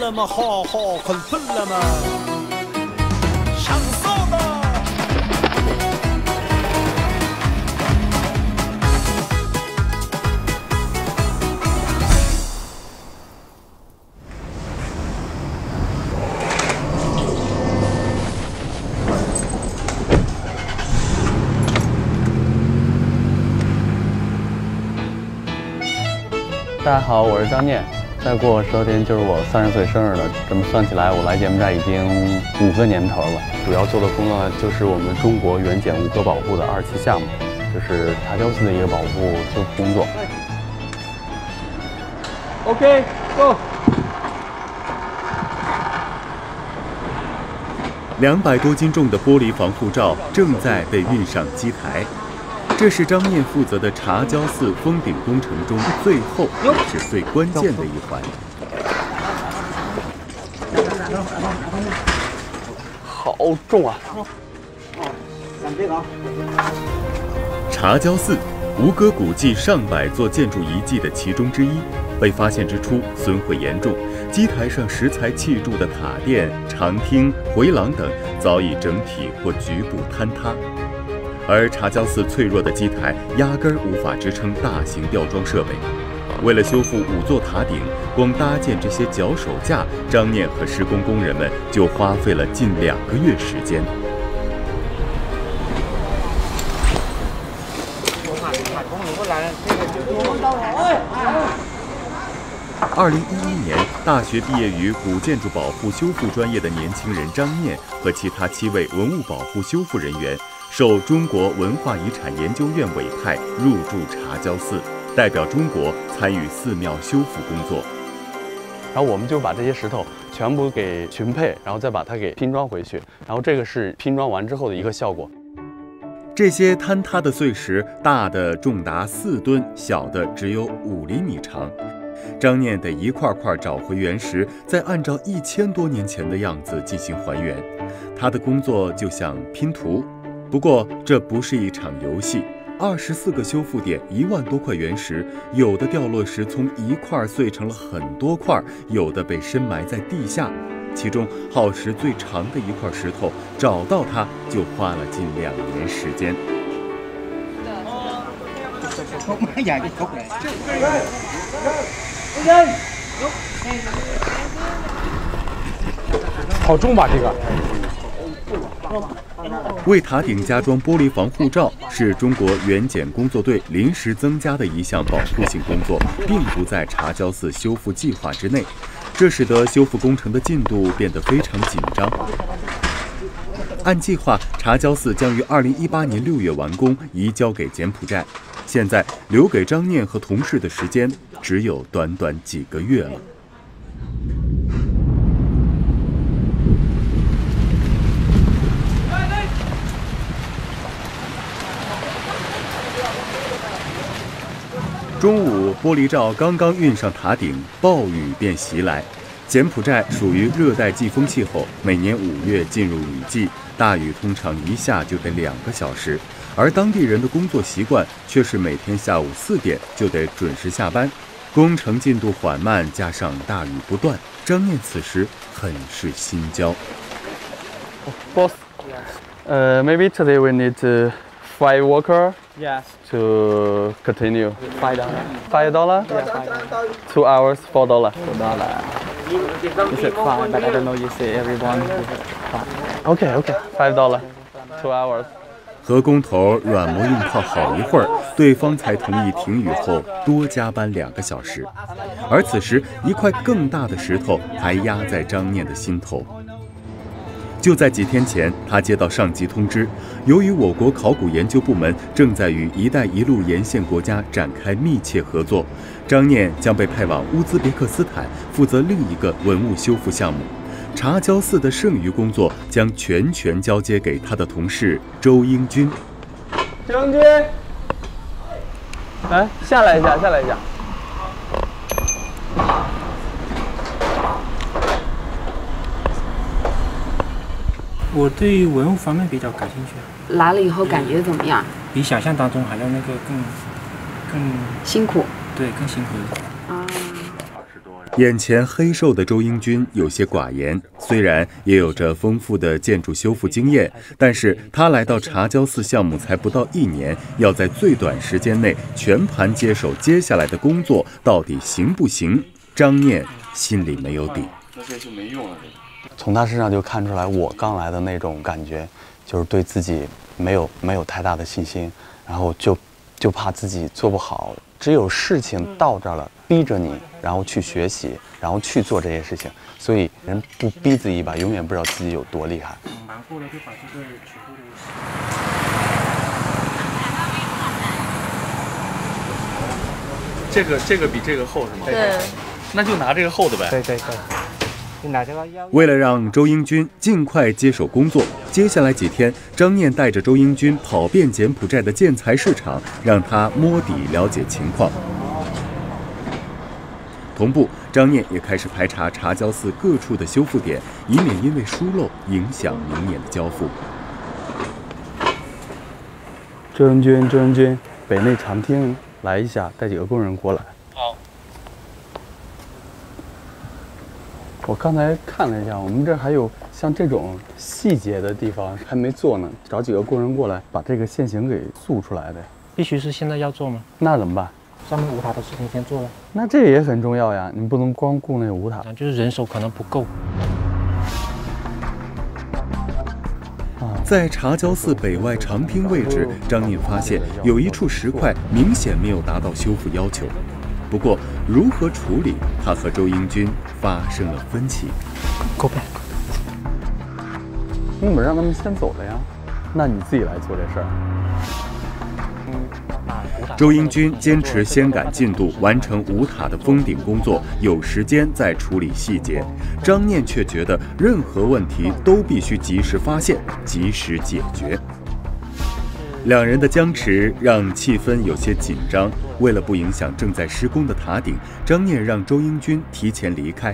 لما ها ها خلف لما شهزاده大家好，我是张念。再过10多天就是我30岁生日了，这么算起来，我来柬埔寨已经5个年头了。主要做的工作呢，就是我们中国原柬吴哥保护的2期项目，就是茶礁寺的一个保护修复工作。OK， go。200多斤重的玻璃防护罩正在被运上机台。这是张念负责的茶礁寺封顶工程中最后也是最关键的一环。好重啊！茶礁寺，吴哥古迹上百座建筑遗迹的其中之一，被发现之初损毁严重，基台上石材砌筑的塔殿、长厅、回廊等早已整体或局部坍塌。而茶礁寺脆弱的基台压根儿无法支撑大型吊装设备。为了修复5座塔顶，光搭建这些脚手架，张念和施工工人们就花费了近2个月时间。2011年，大学毕业于古建筑保护修复专业的年轻人张念和其他7位文物保护修复人员，受中国文化遗产研究院委派入驻茶礁寺，代表中国参与寺庙修复工作。然后我们就把这些石头全部给群配，然后再把它给拼装回去。然后这个是拼装完之后的一个效果。这些坍塌的碎石，大的重达4吨，小的只有5厘米长。张念得一块块找回原石，再按照1000多年前的样子进行还原。他的工作就像拼图。不过这不是一场游戏，24个修复点，1万多块原石，有的掉落时从一块碎成了很多块，有的被深埋在地下。其中耗时最长的一块石头，找到它就花了近2年时间。好重吧这个？为塔顶加装玻璃防护罩是中国原检工作队临时增加的一项保护性工作，并不在茶礁寺修复计划之内，这使得修复工程的进度变得非常紧张。按计划，茶礁寺将于2018年6月完工，移交给柬埔寨。现在留给张念和同事的时间只有短短几个月了。中午，玻璃罩刚刚运上塔顶，暴雨便袭来。柬埔寨属于热带季风气候，每年5月进入雨季，大雨通常一下就得2个小时，而当地人的工作习惯却是每天下午4点就得准时下班。工程进度缓慢，加上大雨不断，张念此时很是心焦。Boss, maybe today we need 5 workers. Yes. To continue. $5. $5? Yeah, $5. 2 hours, $4. $4. You said 5, but I don't know. You say everyone. 5. Okay. $5. 2 hours. 和工头软磨硬泡好一会儿，对方才同意停雨后多加班2个小时。而此时，一块更大的石头还压在张念的心头。就在几天前，他接到上级通知，由于我国考古研究部门正在与“一带一路”沿线国家展开密切合作，张念将被派往乌兹别克斯坦负责另一个文物修复项目。茶礁寺的剩余工作将全权交接给他的同事周英军。周英军，来，下来一下。我对文物方面比较感兴趣。来了以后感觉怎么样？比想象当中还要更辛苦。对，更辛苦一点。眼前黑瘦的周英军有些寡言，虽然也有着丰富的建筑修复经验，但是他来到茶胶寺项目才不到1年，要在最短时间内全盘接手接下来的工作，到底行不行？张念心里没有底。那这就没用了。从他身上就看出来，我刚来的那种感觉，就是对自己没有太大的信心，然后就怕自己做不好。只有事情到这儿了，逼着你，然后去学习，然后去做这些事情。所以人不逼自己一把，永远不知道自己有多厉害。忙过了就把这个全部都。这个比这个厚是吗？对。那就拿这个厚的呗。对对对。你拿这个腰。为了让周英军尽快接手工作，接下来几天，张念带着周英军跑遍柬埔寨的建材市场，让他摸底了解情况。同步，张念也开始排查茶胶寺各处的修复点，以免因为疏漏影响明年的交付。周英军，北内长厅来一下，带几个工人过来。好。我刚才看了一下，我们这还有像这种细节的地方还没做呢，找几个工人过来把这个线型给塑出来的。必须是现在要做吗？那怎么办？上面五塔的事情先做了。那这也很重要呀，你不能光顾那个五塔。就是人手可能不够。在茶胶寺北外长厅位置，张念发现有一处石块明显没有达到修复要求。不过，如何处理，他和周英军发生了分歧。Go back。你们让他们先走了呀，那你自己来做这事儿。周英军坚持先赶进度，完成五塔的封顶工作，有时间再处理细节。张念却觉得任何问题都必须及时发现，及时解决。两人的僵持让气氛有些紧张。为了不影响正在施工的塔顶，张念让周英军提前离开。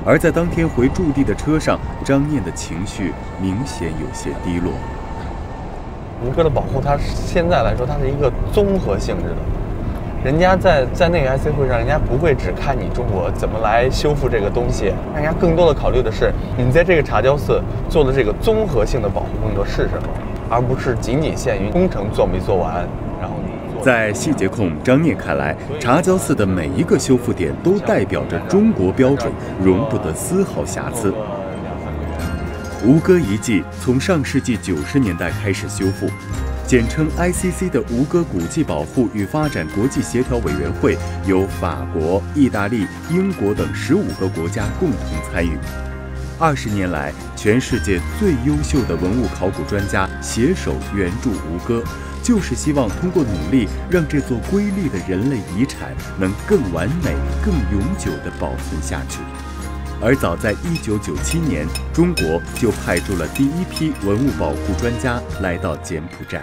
而在当天回驻地的车上，张念的情绪明显有些低落。吴哥的保护，它现在来说，它是一个综合性质的。人家在那个 IC 会上，人家不会只看你中国怎么来修复这个东西，人家更多的考虑的是你在这个茶胶寺做的这个综合性的保护工作是什么，而不是仅仅限于工程做没做完。然后在细节控张念看来，茶胶寺的每一个修复点都代表着中国标准，容不得丝毫瑕疵。吴哥遗迹从上世纪90年代开始修复，简称 ICC 的吴哥古迹保护与发展国际协调委员会由法国、意大利、英国等15个国家共同参与。20年来，全世界最优秀的文物考古专家携手援助吴哥，就是希望通过努力，让这座瑰丽的人类遗产能更完美、更永久地保存下去。而早在1997年，中国就派驻了第一批文物保护专家来到柬埔寨。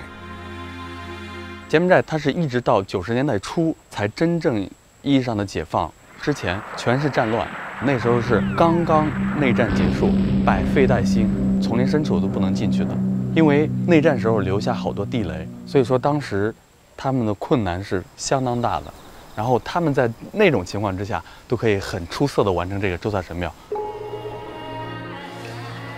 柬埔寨它是一直到90年代初才真正意义上的解放，之前全是战乱，那时候是刚刚内战结束，百废待兴，丛林深处都不能进去的，因为内战时候留下好多地雷，所以说当时他们的困难是相当大的。然后他们在那种情况之下，都可以很出色地完成这个周萨神庙。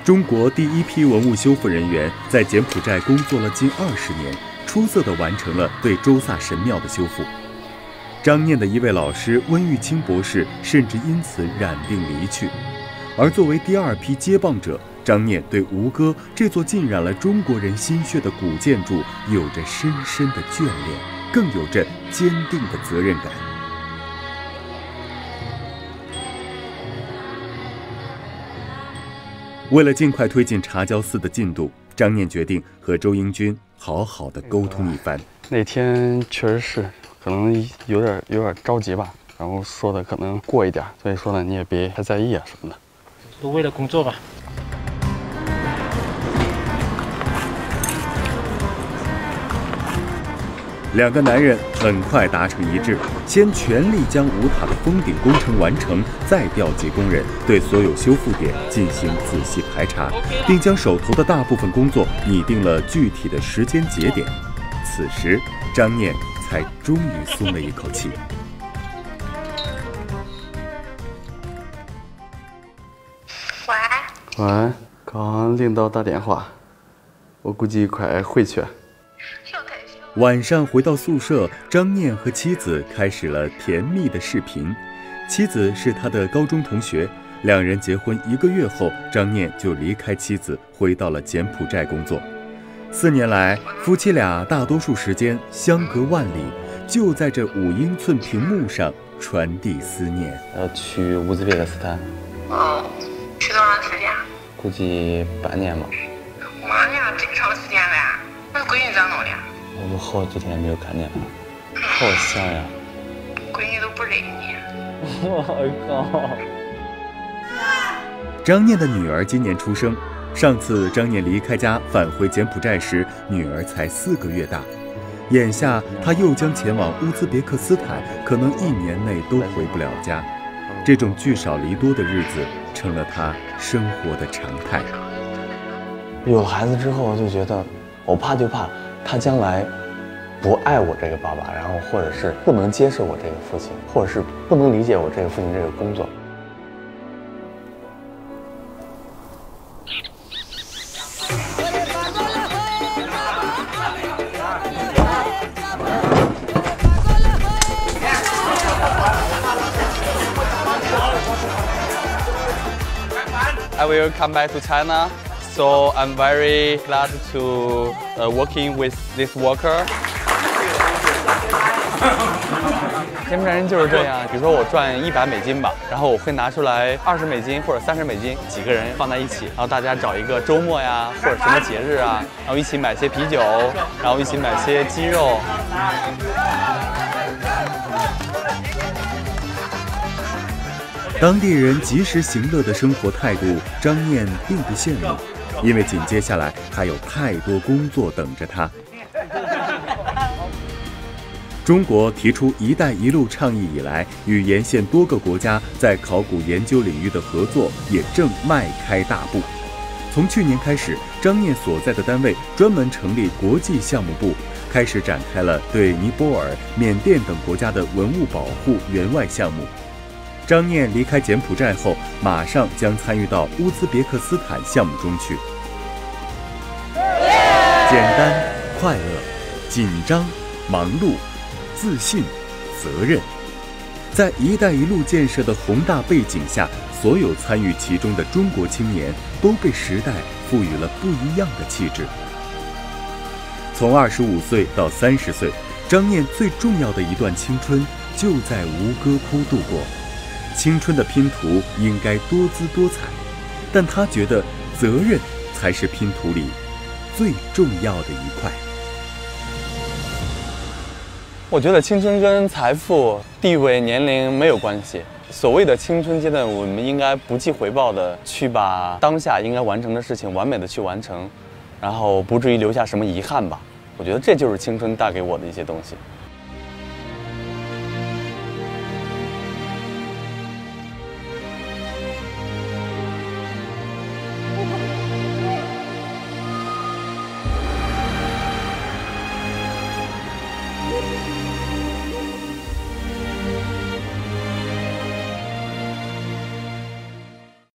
中国第一批文物修复人员在柬埔寨工作了近20年，出色地完成了对周萨神庙的修复。张念的一位老师温玉清博士甚至因此染病离去。而作为第2批接棒者，张念对吴哥这座浸染了中国人心血的古建筑有着深深的眷恋，更有着坚定的责任感。为了尽快推进茶胶寺的进度，张念决定和周英军好好的沟通一番。那天确实是可能有点着急吧，然后说的可能过一点，所以说呢你也别太在意啊什么的，都为了工作吧。两个男人很快达成一致，先全力将五塔的封顶工程完成，再调集工人对所有修复点进行仔细排查，并将手头的大部分工作拟定了具体的时间节点。此时，张念才终于松了一口气。喂，刚领导打电话，我估计快回去。晚上回到宿舍，张念和妻子开始了甜蜜的视频。妻子是他的高中同学，两人结婚1个月后，张念就离开妻子，回到了柬埔寨工作。4年来，夫妻俩大多数时间相隔万里，就在这5英寸屏幕上传递思念。要去乌兹别克斯坦。去多长时间？估计半年吧。妈呀，这么长时间了呀！那闺女咋弄的？我都好几天没有看见了，好想呀。闺女都不认你。我靠！张念的女儿今年出生，上次张念离开家返回柬埔寨时，女儿才4个月大。眼下他又将前往乌兹别克斯坦，可能1年内都回不了家。这种聚少离多的日子成了他生活的常态。有了孩子之后，我就觉得，我怕就怕他将来不爱我这个爸爸，然后或者是不能接受我这个父亲，或者是不能理解我这个父亲这个工作。I will come back to China, so I'm very glad to working with this worker. 柬埔寨人就是这样，比如说我赚100美金吧，然后我会拿出来20美金或者30美金，几个人放在一起，然后大家找一个周末呀，或者什么节日啊，然后一起买些啤酒，然后一起买些鸡肉。当地人及时行乐的生活态度，张念并不羡慕，因为紧接下来还有太多工作等着他。中国提出“一带一路”倡议以来，与沿线多个国家在考古研究领域的合作也正迈开大步。从去年开始，张念所在的单位专门成立国际项目部，开始展开了对尼泊尔、缅甸等国家的文物保护援外项目。张念离开柬埔寨后，马上将参与到乌兹别克斯坦项目中去。简单、快乐、紧张、忙碌、自信、责任，在“一带一路”建设的宏大背景下，所有参与其中的中国青年都被时代赋予了不一样的气质。从25岁到30岁，张念最重要的一段青春就在吴哥窟度过。青春的拼图应该多姿多彩，但他觉得责任才是拼图里最重要的一块。我觉得青春跟财富、地位、年龄没有关系。所谓的青春阶段，我们应该不计回报的去把当下应该完成的事情完美的去完成，然后不至于留下什么遗憾吧。我觉得这就是青春带给我的一些东西。